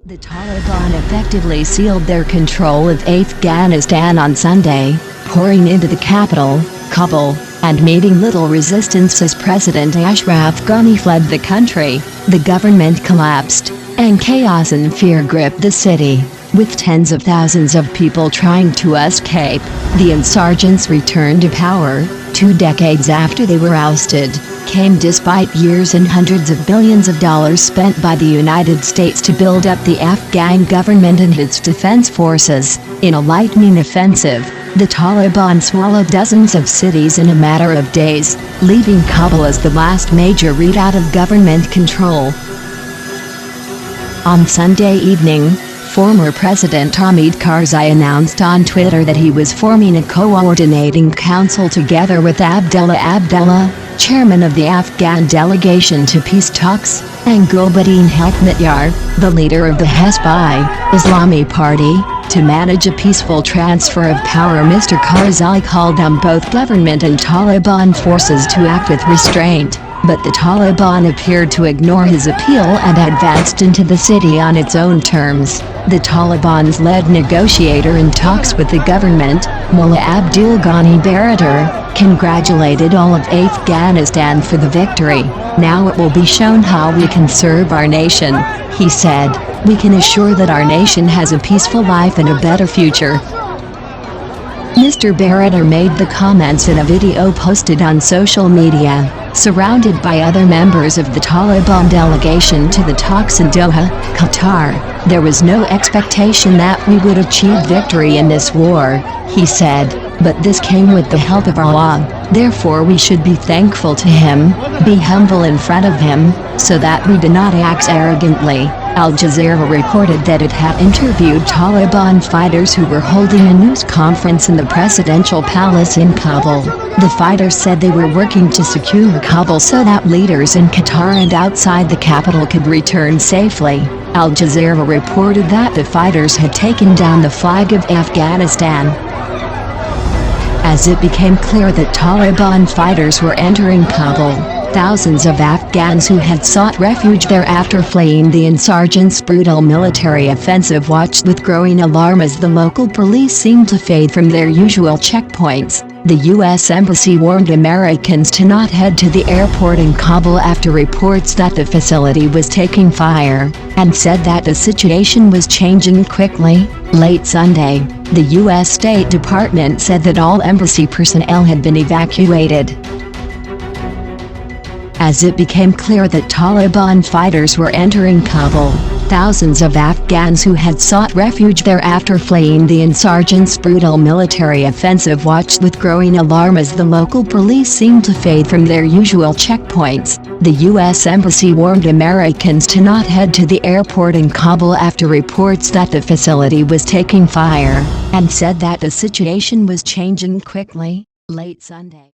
The Taliban effectively sealed their control of Afghanistan on Sunday, pouring into the capital, Kabul, and meeting little resistance as President Ashraf Ghani fled the country. The government collapsed, and chaos and fear gripped the city, with tens of thousands of people trying to escape. The insurgents returned to power, 2 decades after they were ousted, came despite years and hundreds of billions of dollars spent by the United States to build up the Afghan government and its defense forces. In a lightning offensive, the Taliban swallowed dozens of cities in a matter of days, leaving Kabul as the last major redoubt of government control. On Sunday evening, former President Hamid Karzai announced on Twitter that he was forming a coordinating council together with Abdullah, chairman of the Afghan delegation to peace talks, and Gulbuddin Hekmatyar, the leader of the Hezbollah Islami Party, to manage a peaceful transfer of power. Mr. Karzai called on both government and Taliban forces to act with restraint, but the Taliban appeared to ignore his appeal and advanced into the city on its own terms. The Taliban's lead negotiator in talks with the government, Mullah Abdul Ghani Baradar, congratulated all of Afghanistan for the victory. "Now it will be shown how we can serve our nation," he said. "We can assure that our nation has a peaceful life and a better future." Mr. Baradar made the comments in a video posted on social media, surrounded by other members of the Taliban delegation to the talks in Doha, Qatar. "There was no expectation that we would achieve victory in this war," he said, "but this came with the help of Allah. Therefore we should be thankful to Him, be humble in front of Him, so that we do not act arrogantly." Al Jazeera reported that it had interviewed Taliban fighters who were holding a news conference in the presidential palace in Kabul. The fighters said they were working to secure Kabul so that leaders in Qatar and outside the capital could return safely. Al Jazeera reported that the fighters had taken down the flag of Afghanistan. As it became clear that Taliban fighters were entering Kabul, thousands of Afghans who had sought refuge there after fleeing the insurgents' brutal military offensive watched with growing alarm as the local police seemed to fade from their usual checkpoints. The U.S. Embassy warned Americans to not head to the airport in Kabul after reports that the facility was taking fire, and said that the situation was changing quickly. Late Sunday, the U.S. State Department said that all embassy personnel had been evacuated. As it became clear that Taliban fighters were entering Kabul, thousands of Afghans who had sought refuge there after fleeing the insurgents' brutal military offensive watched with growing alarm as the local police seemed to fade from their usual checkpoints. The U.S. Embassy warned Americans to not head to the airport in Kabul after reports that the facility was taking fire, and said that the situation was changing quickly. Late Sunday.